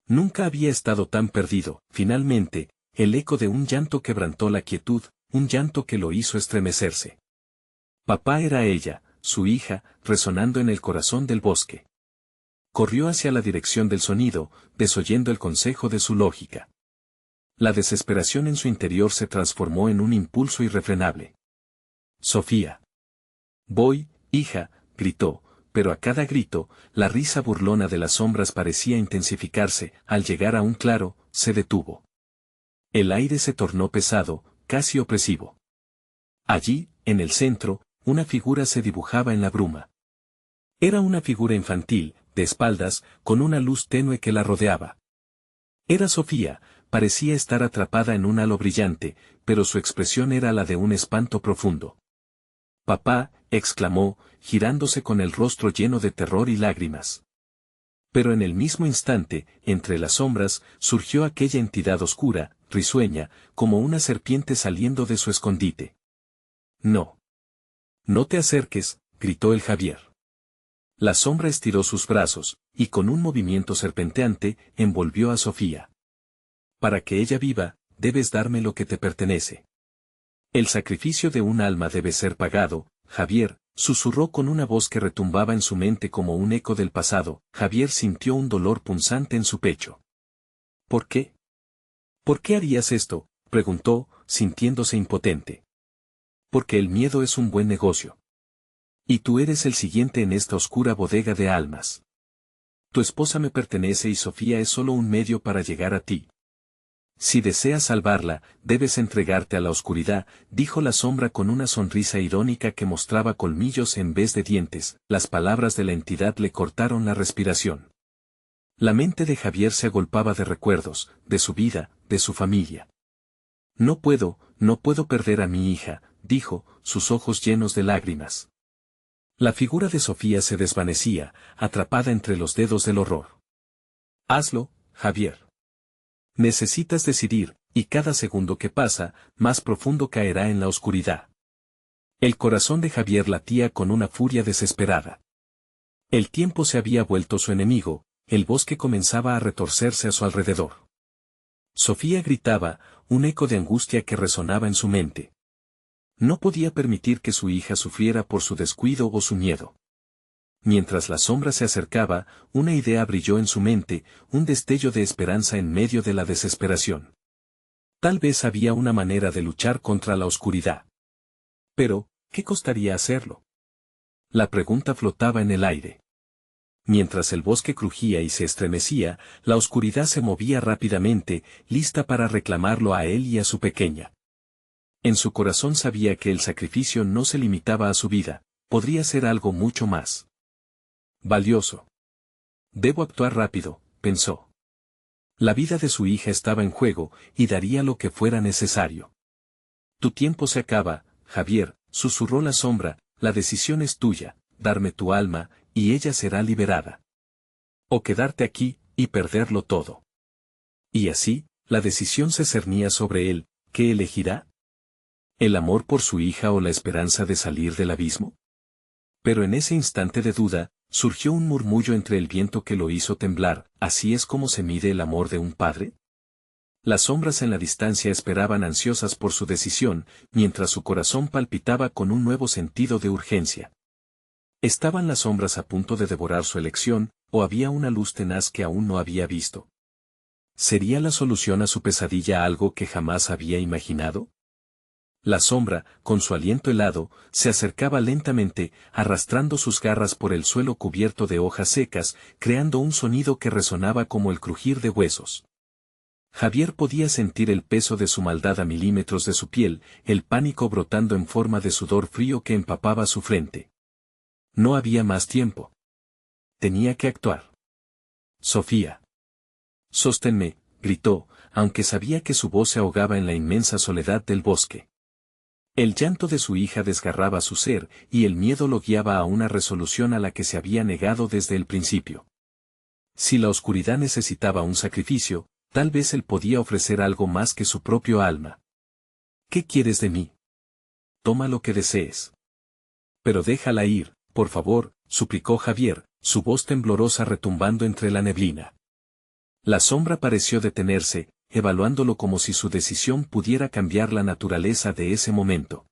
S1: Nunca había estado tan perdido. Finalmente, el eco de un llanto quebrantó la quietud, un llanto que lo hizo estremecerse. Papá era ella, su hija, resonando en el corazón del bosque. Corrió hacia la dirección del sonido, desoyendo el consejo de su lógica. La desesperación en su interior se transformó en un impulso irrefrenable. Sofía. Voy, hija, gritó, pero a cada grito, la risa burlona de las sombras parecía intensificarse. Al llegar a un claro, se detuvo. El aire se tornó pesado, casi opresivo. Allí, en el centro, una figura se dibujaba en la bruma. Era una figura infantil, de espaldas, con una luz tenue que la rodeaba. Era Sofía, parecía estar atrapada en un halo brillante, pero su expresión era la de un espanto profundo. Papá, exclamó, girándose con el rostro lleno de terror y lágrimas. Pero en el mismo instante, entre las sombras, surgió aquella entidad oscura, risueña, como una serpiente saliendo de su escondite. No. No te acerques, gritó el Javier. La sombra estiró sus brazos, y con un movimiento serpenteante, envolvió a Sofía. Para que ella viva, debes darme lo que te pertenece. El sacrificio de un alma debe ser pagado, Javier, susurró con una voz que retumbaba en su mente como un eco del pasado. Javier sintió un dolor punzante en su pecho. ¿Por qué? ¿Por qué harías esto?, preguntó, sintiéndose impotente. Porque el miedo es un buen negocio. Y tú eres el siguiente en esta oscura bodega de almas. Tu esposa me pertenece y Sofía es solo un medio para llegar a ti. Si deseas salvarla, debes entregarte a la oscuridad, dijo la sombra con una sonrisa irónica que mostraba colmillos en vez de dientes. Las palabras de la entidad le cortaron la respiración. La mente de Javier se agolpaba de recuerdos, de su vida, de su familia. No puedo perder a mi hija, dijo, sus ojos llenos de lágrimas. La figura de Sofía se desvanecía, atrapada entre los dedos del horror. Hazlo, Javier. Necesitas decidir, y cada segundo que pasa, más profundo caerá en la oscuridad. El corazón de Javier latía con una furia desesperada. El tiempo se había vuelto su enemigo, el bosque comenzaba a retorcerse a su alrededor. Sofía gritaba, un eco de angustia que resonaba en su mente. No podía permitir que su hija sufriera por su descuido o su miedo. Mientras la sombra se acercaba, una idea brilló en su mente, un destello de esperanza en medio de la desesperación. Tal vez había una manera de luchar contra la oscuridad. Pero, ¿qué costaría hacerlo? La pregunta flotaba en el aire. Mientras el bosque crujía y se estremecía, la oscuridad se movía rápidamente, lista para reclamarlo a él y a su pequeña. En su corazón sabía que el sacrificio no se limitaba a su vida, podría ser algo mucho más valioso. Debo actuar rápido, pensó. La vida de su hija estaba en juego, y daría lo que fuera necesario. Tu tiempo se acaba, Javier, susurró la sombra, la decisión es tuya, darme tu alma, y ella será liberada. O quedarte aquí, y perderlo todo. Y así, la decisión se cernía sobre él. ¿Qué elegirá? ¿El amor por su hija o la esperanza de salir del abismo? Pero en ese instante de duda, surgió un murmullo entre el viento que lo hizo temblar. ¿Así es como se mide el amor de un padre? Las sombras en la distancia esperaban ansiosas por su decisión, mientras su corazón palpitaba con un nuevo sentido de urgencia. ¿Estaban las sombras a punto de devorar su elección, o había una luz tenaz que aún no había visto? ¿Sería la solución a su pesadilla algo que jamás había imaginado? La sombra, con su aliento helado, se acercaba lentamente, arrastrando sus garras por el suelo cubierto de hojas secas, creando un sonido que resonaba como el crujir de huesos. Javier podía sentir el peso de su maldad a milímetros de su piel, el pánico brotando en forma de sudor frío que empapaba su frente. No había más tiempo. Tenía que actuar. Sofía. Sosténme, gritó, aunque sabía que su voz se ahogaba en la inmensa soledad del bosque. El llanto de su hija desgarraba su ser, y el miedo lo guiaba a una resolución a la que se había negado desde el principio. Si la oscuridad necesitaba un sacrificio, tal vez él podía ofrecer algo más que su propio alma. ¿Qué quieres de mí? Toma lo que desees. Pero déjala ir, por favor, suplicó Javier, su voz temblorosa retumbando entre la neblina. La sombra pareció detenerse, evaluándolo como si su decisión pudiera cambiar la naturaleza de ese momento.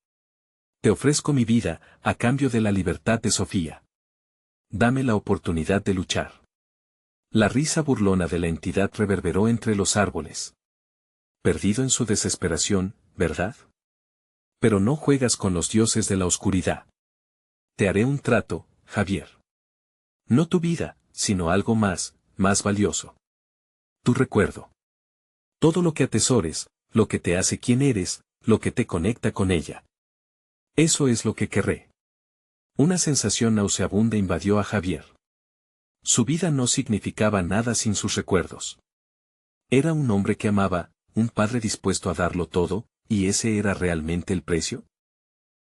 S1: Te ofrezco mi vida, a cambio de la libertad de Sofía. Dame la oportunidad de luchar. La risa burlona de la entidad reverberó entre los árboles. Perdido en su desesperación, ¿verdad? Pero no juegas con los dioses de la oscuridad. Te haré un trato, Javier. No tu vida, sino algo más valioso. Tu recuerdo. Todo lo que atesores, lo que te hace quien eres, lo que te conecta con ella. Eso es lo que querré. Una sensación nauseabunda invadió a Javier. Su vida no significaba nada sin sus recuerdos. Era un hombre que amaba, un padre dispuesto a darlo todo, ¿y ese era realmente el precio?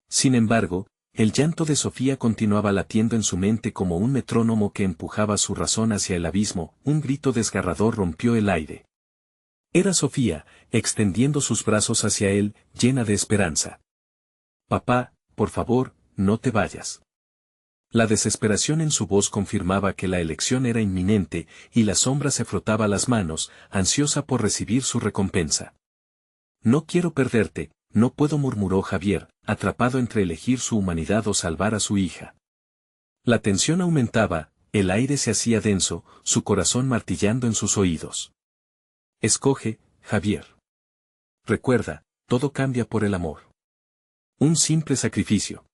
S1: Sin embargo, el llanto de Sofía continuaba latiendo en su mente como un metrónomo que empujaba su razón hacia el abismo. Un grito desgarrador rompió el aire. Era Sofía, extendiendo sus brazos hacia él, llena de esperanza. Papá, por favor, no te vayas. La desesperación en su voz confirmaba que la elección era inminente, y la sombra se frotaba las manos, ansiosa por recibir su recompensa. No quiero perderte, no puedo, murmuró Javier, atrapado entre elegir su humanidad o salvar a su hija. La tensión aumentaba, el aire se hacía denso, su corazón martillando en sus oídos. Escoge, Javier. Recuerda, todo cambia por el amor. Un simple sacrificio.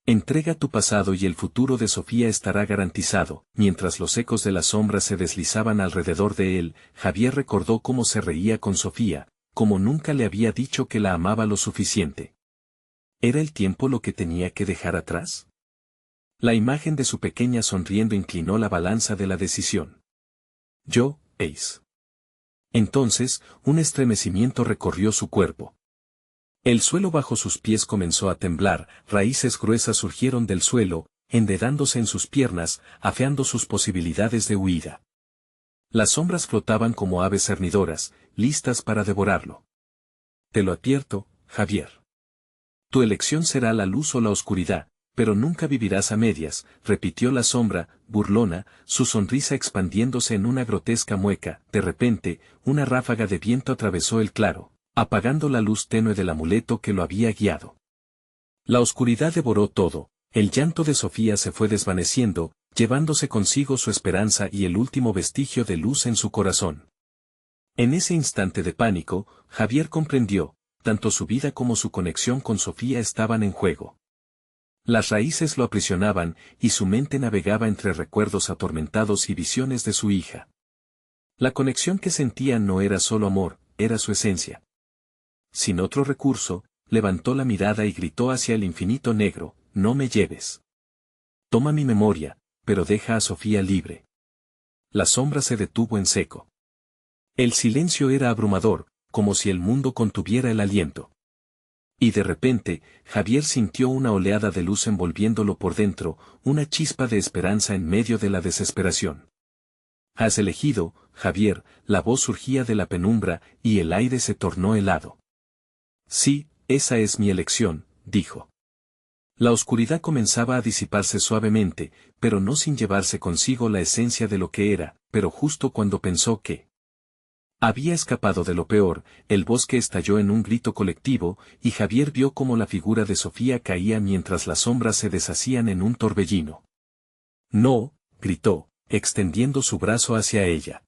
S1: Entrega tu pasado y el futuro de Sofía estará garantizado. Mientras los ecos de las sombras se deslizaban alrededor de él, Javier recordó cómo se reía con Sofía, como nunca le había dicho que la amaba lo suficiente. ¿Era el tiempo lo que tenía que dejar atrás? La imagen de su pequeña sonriendo inclinó la balanza de la decisión. Yo, Ace. Entonces, un estremecimiento recorrió su cuerpo. El suelo bajo sus pies comenzó a temblar, raíces gruesas surgieron del suelo, enredándose en sus piernas, afeando sus posibilidades de huida. Las sombras flotaban como aves cernidoras, listas para devorarlo. Te lo advierto, Javier. Tu elección será la luz o la oscuridad, pero nunca vivirás a medias, repitió la sombra, burlona, su sonrisa expandiéndose en una grotesca mueca. De repente, una ráfaga de viento atravesó el claro, apagando la luz tenue del amuleto que lo había guiado. La oscuridad devoró todo, el llanto de Sofía se fue desvaneciendo, llevándose consigo su esperanza y el último vestigio de luz en su corazón. En ese instante de pánico, Javier comprendió, tanto su vida como su conexión con Sofía estaban en juego. Las raíces lo aprisionaban, y su mente navegaba entre recuerdos atormentados y visiones de su hija. La conexión que sentía no era solo amor, era su esencia. Sin otro recurso, levantó la mirada y gritó hacia el infinito negro, no me lleves. Toma mi memoria, pero deja a Sofía libre. La sombra se detuvo en seco. El silencio era abrumador, como si el mundo contuviera el aliento. Y de repente, Javier sintió una oleada de luz envolviéndolo por dentro, una chispa de esperanza en medio de la desesperación. Has elegido, Javier, la voz surgía de la penumbra, y el aire se tornó helado. Sí, esa es mi elección, dijo. La oscuridad comenzaba a disiparse suavemente, pero no sin llevarse consigo la esencia de lo que era, pero justo cuando pensó que había escapado de lo peor, el bosque estalló en un grito colectivo, y Javier vio cómo la figura de Sofía caía mientras las sombras se deshacían en un torbellino. No, gritó, extendiendo su brazo hacia ella.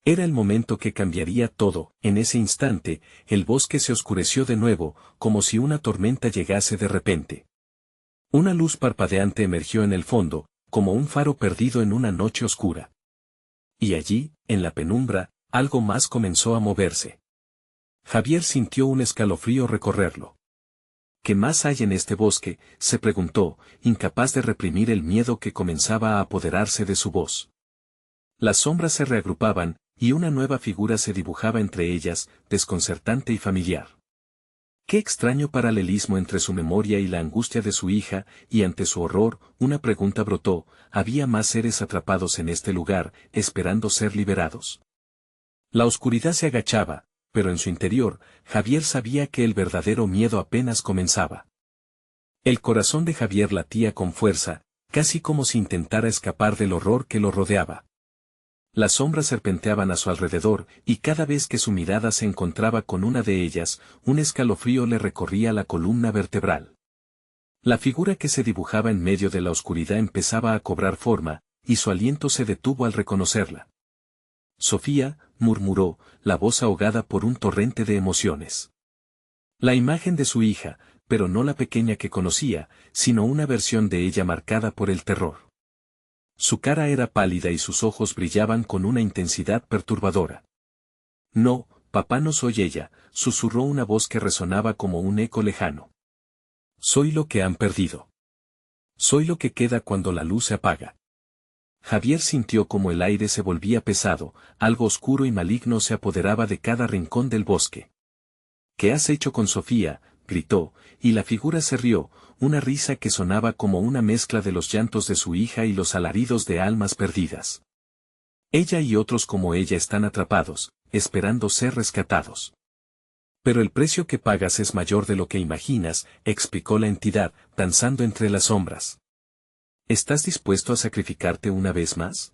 S1: Era el momento que cambiaría todo. En ese instante, el bosque se oscureció de nuevo, como si una tormenta llegase de repente. Una luz parpadeante emergió en el fondo, como un faro perdido en una noche oscura. Y allí, en la penumbra, algo más comenzó a moverse. Javier sintió un escalofrío recorrerlo. ¿Qué más hay en este bosque?, se preguntó, incapaz de reprimir el miedo que comenzaba a apoderarse de su voz. Las sombras se reagrupaban, y una nueva figura se dibujaba entre ellas, desconcertante y familiar. Qué extraño paralelismo entre su memoria y la angustia de su hija, y ante su horror, una pregunta brotó: ¿había más seres atrapados en este lugar, esperando ser liberados? La oscuridad se agachaba, pero en su interior, Javier sabía que el verdadero miedo apenas comenzaba. El corazón de Javier latía con fuerza, casi como si intentara escapar del horror que lo rodeaba. Las sombras serpenteaban a su alrededor, y cada vez que su mirada se encontraba con una de ellas, un escalofrío le recorría la columna vertebral. La figura que se dibujaba en medio de la oscuridad empezaba a cobrar forma, y su aliento se detuvo al reconocerla. Sofía, murmuró, la voz ahogada por un torrente de emociones. La imagen de su hija, pero no la pequeña que conocía, sino una versión de ella marcada por el terror. Su cara era pálida y sus ojos brillaban con una intensidad perturbadora. No, papá, no soy ella, susurró una voz que resonaba como un eco lejano. Soy lo que han perdido. Soy lo que queda cuando la luz se apaga. Javier sintió como el aire se volvía pesado, algo oscuro y maligno se apoderaba de cada rincón del bosque. ¿Qué has hecho con Sofía?, gritó, y la figura se rió, una risa que sonaba como una mezcla de los llantos de su hija y los alaridos de almas perdidas. Ella y otros como ella están atrapados, esperando ser rescatados. Pero el precio que pagas es mayor de lo que imaginas, explicó la entidad, danzando entre las sombras. ¿Estás dispuesto a sacrificarte una vez más?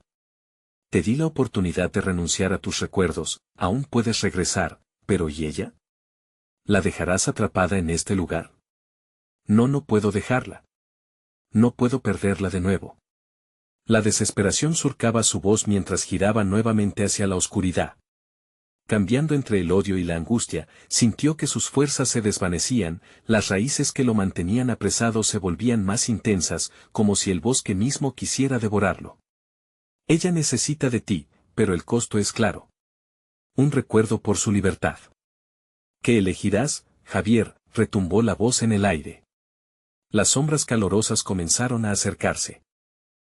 S1: Te di la oportunidad de renunciar a tus recuerdos, aún puedes regresar, pero ¿y ella? ¿La dejarás atrapada en este lugar? No, no puedo dejarla. No puedo perderla de nuevo. La desesperación surcaba su voz mientras giraba nuevamente hacia la oscuridad. Cambiando entre el odio y la angustia, sintió que sus fuerzas se desvanecían, las raíces que lo mantenían apresado se volvían más intensas, como si el bosque mismo quisiera devorarlo. Ella necesita de ti, pero el costo es claro. Un recuerdo por su libertad. ¿Qué elegirás, Javier?, retumbó la voz en el aire. Las sombras calorosas comenzaron a acercarse.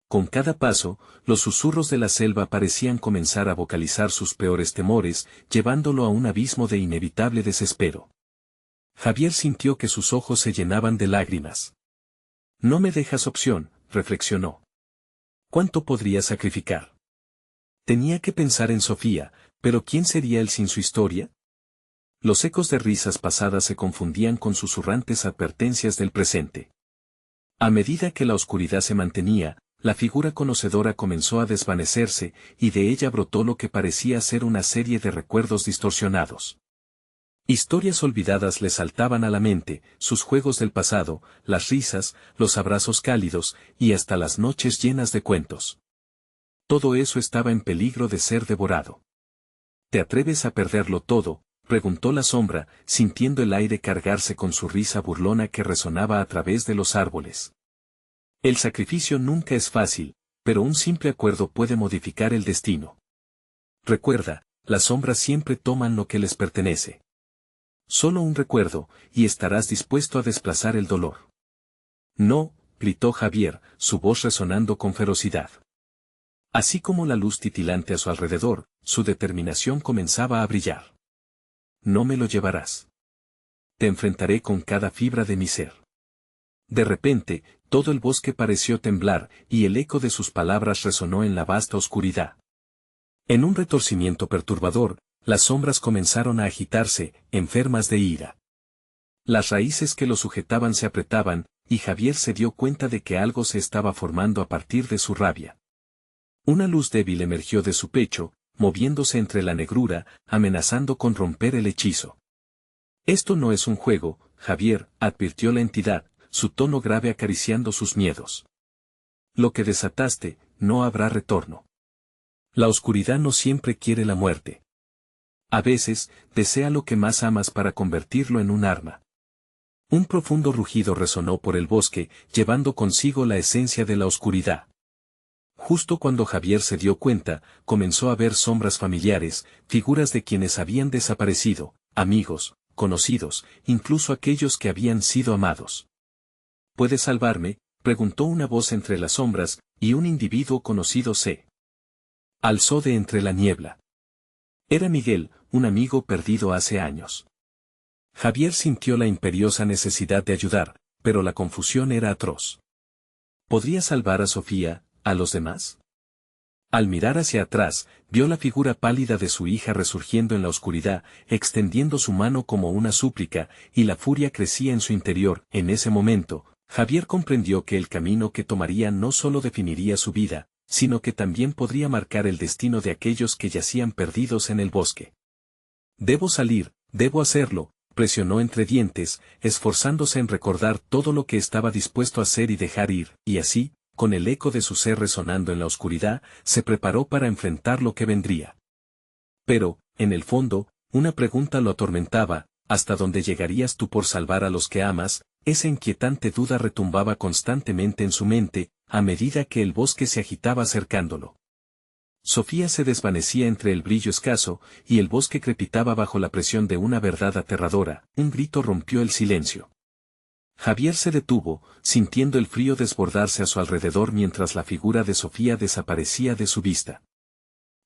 S1: Con cada paso, los susurros de la selva parecían comenzar a vocalizar sus peores temores, llevándolo a un abismo de inevitable desespero. Javier sintió que sus ojos se llenaban de lágrimas. No me dejas opción, reflexionó. ¿Cuánto podría sacrificar? Tenía que pensar en Sofía, pero ¿quién sería él sin su historia? Los ecos de risas pasadas se confundían con susurrantes advertencias del presente. A medida que la oscuridad se mantenía, la figura conocedora comenzó a desvanecerse, y de ella brotó lo que parecía ser una serie de recuerdos distorsionados. Historias olvidadas le saltaban a la mente, sus juegos del pasado, las risas, los abrazos cálidos, y hasta las noches llenas de cuentos. Todo eso estaba en peligro de ser devorado. ¿Te atreves a perderlo todo?, preguntó la sombra, sintiendo el aire cargarse con su risa burlona que resonaba a través de los árboles. El sacrificio nunca es fácil, pero un simple acuerdo puede modificar el destino. Recuerda, las sombras siempre toman lo que les pertenece. Solo un recuerdo, y estarás dispuesto a desplazar el dolor. No, gritó Javier, su voz resonando con ferocidad. Así como la luz titilante a su alrededor, su determinación comenzaba a brillar. No me lo llevarás. Te enfrentaré con cada fibra de mi ser. De repente, todo el bosque pareció temblar, y el eco de sus palabras resonó en la vasta oscuridad. En un retorcimiento perturbador, las sombras comenzaron a agitarse, enfermas de ira. Las raíces que lo sujetaban se apretaban, y Javier se dio cuenta de que algo se estaba formando a partir de su rabia. Una luz débil emergió de su pecho, moviéndose entre la negrura, amenazando con romper el hechizo. Esto no es un juego, Javier, advirtió la entidad, su tono grave acariciando sus miedos. Lo que desataste, no habrá retorno. La oscuridad no siempre quiere la muerte. A veces, desea lo que más amas para convertirlo en un arma. Un profundo rugido resonó por el bosque, llevando consigo la esencia de la oscuridad. Justo cuando Javier se dio cuenta, comenzó a ver sombras familiares, figuras de quienes habían desaparecido, amigos, conocidos, incluso aquellos que habían sido amados. ¿Puedes salvarme?, preguntó una voz entre las sombras, y un individuo conocido se alzó de entre la niebla. Era Miguel, un amigo perdido hace años. Javier sintió la imperiosa necesidad de ayudar, pero la confusión era atroz. ¿Podría salvar a Sofía, a los demás? Al mirar hacia atrás, vio la figura pálida de su hija resurgiendo en la oscuridad, extendiendo su mano como una súplica, y la furia crecía en su interior. En ese momento, Javier comprendió que el camino que tomaría no solo definiría su vida, sino que también podría marcar el destino de aquellos que yacían perdidos en el bosque. Debo salir, debo hacerlo, presionó entre dientes, esforzándose en recordar todo lo que estaba dispuesto a hacer y dejar ir, y así, con el eco de su ser resonando en la oscuridad, se preparó para enfrentar lo que vendría. Pero, en el fondo, una pregunta lo atormentaba: ¿hasta dónde llegarías tú por salvar a los que amas? Esa inquietante duda retumbaba constantemente en su mente, a medida que el bosque se agitaba acercándolo. Sofía se desvanecía entre el brillo escaso, y el bosque crepitaba bajo la presión de una verdad aterradora. Un grito rompió el silencio. Javier se detuvo, sintiendo el frío desbordarse a su alrededor mientras la figura de Sofía desaparecía de su vista.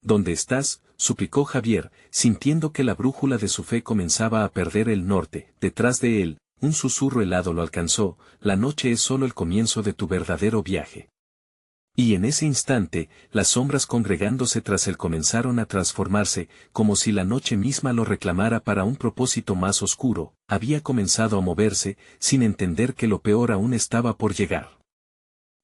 S1: ¿Dónde estás?, suplicó Javier, sintiendo que la brújula de su fe comenzaba a perder el norte. Detrás de él, un susurro helado lo alcanzó: la noche es solo el comienzo de tu verdadero viaje. Y en ese instante, las sombras congregándose tras él comenzaron a transformarse, como si la noche misma lo reclamara para un propósito más oscuro. Había comenzado a moverse, sin entender que lo peor aún estaba por llegar.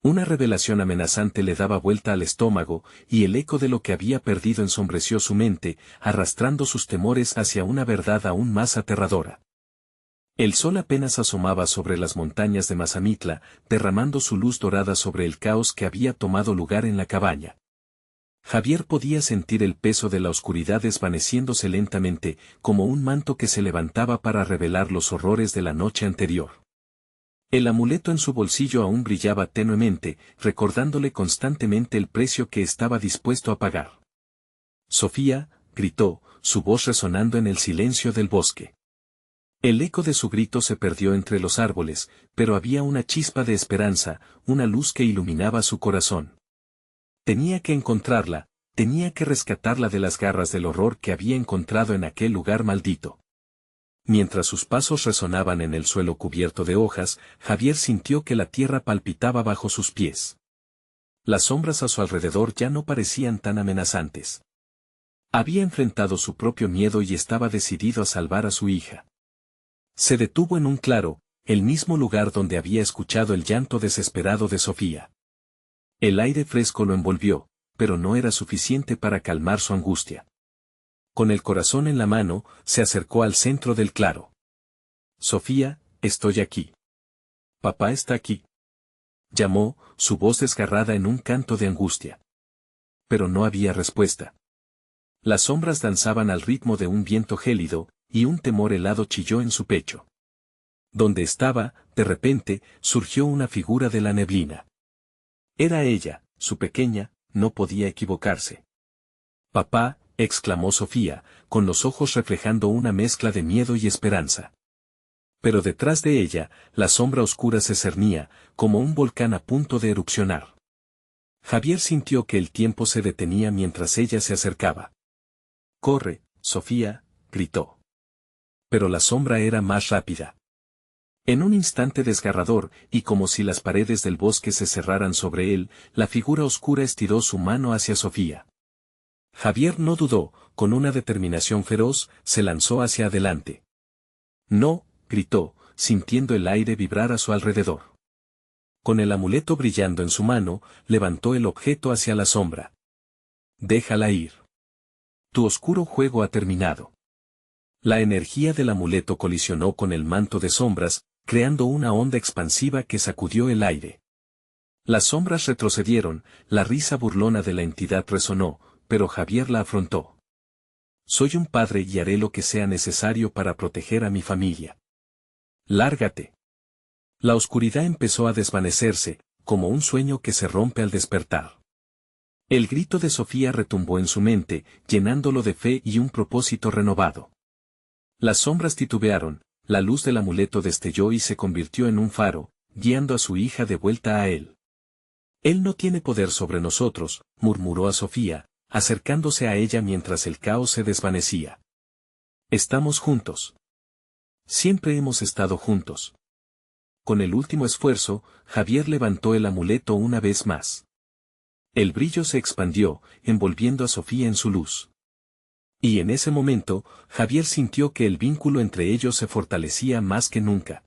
S1: Una revelación amenazante le daba vuelta al estómago, y el eco de lo que había perdido ensombreció su mente, arrastrando sus temores hacia una verdad aún más aterradora. El sol apenas asomaba sobre las montañas de Mazamitla, derramando su luz dorada sobre el caos que había tomado lugar en la cabaña. Javier podía sentir el peso de la oscuridad desvaneciéndose lentamente, como un manto que se levantaba para revelar los horrores de la noche anterior. El amuleto en su bolsillo aún brillaba tenuemente, recordándole constantemente el precio que estaba dispuesto a pagar. «Sofía», gritó, su voz resonando en el silencio del bosque. El eco de su grito se perdió entre los árboles, pero había una chispa de esperanza, una luz que iluminaba su corazón. Tenía que encontrarla, tenía que rescatarla de las garras del horror que había encontrado en aquel lugar maldito. Mientras sus pasos resonaban en el suelo cubierto de hojas, Javier sintió que la tierra palpitaba bajo sus pies. Las sombras a su alrededor ya no parecían tan amenazantes. Había enfrentado su propio miedo y estaba decidido a salvar a su hija. Se detuvo en un claro, el mismo lugar donde había escuchado el llanto desesperado de Sofía. El aire fresco lo envolvió, pero no era suficiente para calmar su angustia. Con el corazón en la mano, se acercó al centro del claro. «Sofía, estoy aquí. Papá está aquí», llamó, su voz desgarrada en un canto de angustia. Pero no había respuesta. Las sombras danzaban al ritmo de un viento gélido, y un temor helado chilló en su pecho. Donde estaba, de repente, surgió una figura de la neblina. Era ella, su pequeña, no podía equivocarse. «Papá», exclamó Sofía, con los ojos reflejando una mezcla de miedo y esperanza. Pero detrás de ella, la sombra oscura se cernía, como un volcán a punto de erupcionar. Javier sintió que el tiempo se detenía mientras ella se acercaba. «Corre, Sofía», gritó. Pero la sombra era más rápida. En un instante desgarrador, y como si las paredes del bosque se cerraran sobre él, la figura oscura estiró su mano hacia Sofía. Javier no dudó, con una determinación feroz, se lanzó hacia adelante. No, gritó, sintiendo el aire vibrar a su alrededor. Con el amuleto brillando en su mano, levantó el objeto hacia la sombra. Déjala ir. Tu oscuro juego ha terminado. La energía del amuleto colisionó con el manto de sombras, creando una onda expansiva que sacudió el aire. Las sombras retrocedieron, la risa burlona de la entidad resonó, pero Javier la afrontó. Soy un padre y haré lo que sea necesario para proteger a mi familia. Lárgate. La oscuridad empezó a desvanecerse, como un sueño que se rompe al despertar. El grito de Sofía retumbó en su mente, llenándolo de fe y un propósito renovado. Las sombras titubearon, la luz del amuleto destelló y se convirtió en un faro, guiando a su hija de vuelta a él. Él no tiene poder sobre nosotros, murmuró a Sofía, acercándose a ella mientras el caos se desvanecía. Estamos juntos. Siempre hemos estado juntos. Con el último esfuerzo, Javier levantó el amuleto una vez más. El brillo se expandió, envolviendo a Sofía en su luz. Y en ese momento, Javier sintió que el vínculo entre ellos se fortalecía más que nunca.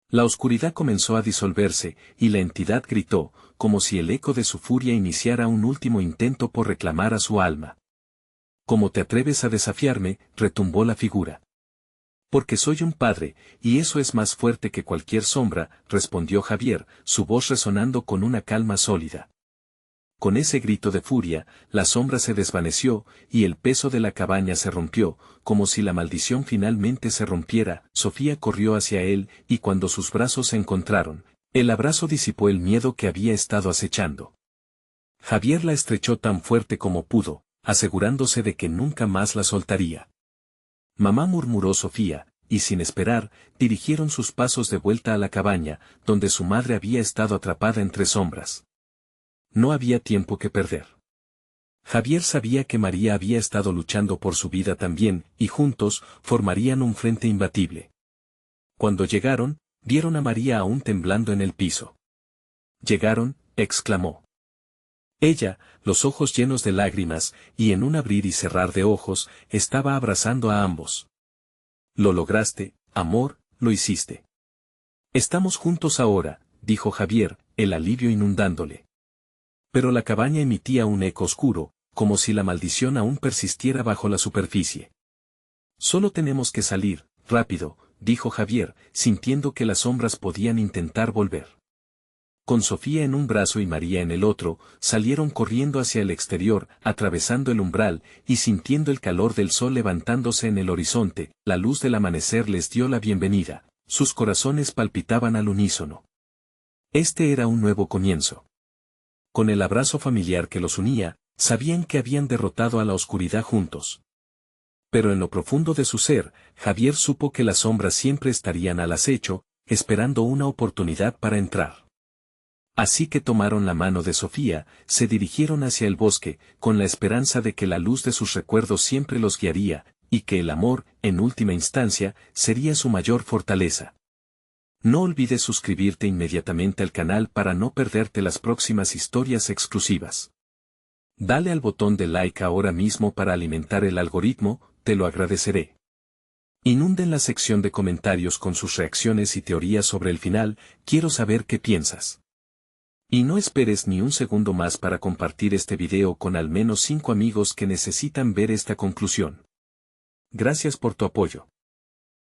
S1: La oscuridad comenzó a disolverse, y la entidad gritó, como si el eco de su furia iniciara un último intento por reclamar a su alma. ¿Cómo te atreves a desafiarme?, retumbó la figura. Porque soy un padre, y eso es más fuerte que cualquier sombra, respondió Javier, su voz resonando con una calma sólida. Con ese grito de furia, la sombra se desvaneció, y el peso de la cabaña se rompió, como si la maldición finalmente se rompiera. Sofía corrió hacia él, y cuando sus brazos se encontraron, el abrazo disipó el miedo que había estado acechando. Javier la estrechó tan fuerte como pudo, asegurándose de que nunca más la soltaría. Mamá, murmuró Sofía, y sin esperar, dirigieron sus pasos de vuelta a la cabaña, donde su madre había estado atrapada entre sombras. No había tiempo que perder. Javier sabía que María había estado luchando por su vida también, y juntos, formarían un frente imbatible. Cuando llegaron, vieron a María aún temblando en el piso. «Llegaron», exclamó. Ella, los ojos llenos de lágrimas, y en un abrir y cerrar de ojos, estaba abrazando a ambos. «Lo lograste, amor, lo hiciste. Estamos juntos ahora», dijo Javier, el alivio inundándole. Pero la cabaña emitía un eco oscuro, como si la maldición aún persistiera bajo la superficie. «Solo tenemos que salir, rápido», dijo Javier, sintiendo que las sombras podían intentar volver. Con Sofía en un brazo y María en el otro, salieron corriendo hacia el exterior, atravesando el umbral, y sintiendo el calor del sol levantándose en el horizonte. La luz del amanecer les dio la bienvenida, sus corazones palpitaban al unísono. Este era un nuevo comienzo. Con el abrazo familiar que los unía, sabían que habían derrotado a la oscuridad juntos. Pero en lo profundo de su ser, Javier supo que las sombras siempre estarían al acecho, esperando una oportunidad para entrar. Así que tomaron la mano de Sofía, se dirigieron hacia el bosque, con la esperanza de que la luz de sus recuerdos siempre los guiaría, y que el amor, en última instancia, sería su mayor fortaleza. No olvides suscribirte inmediatamente al canal para no perderte las próximas historias exclusivas. Dale al botón de like ahora mismo para alimentar el algoritmo, te lo agradeceré. Inunden la sección de comentarios con sus reacciones y teorías sobre el final, quiero saber qué piensas. Y no esperes ni un segundo más para compartir este video con al menos 5 amigos que necesitan ver esta conclusión. Gracias por tu apoyo.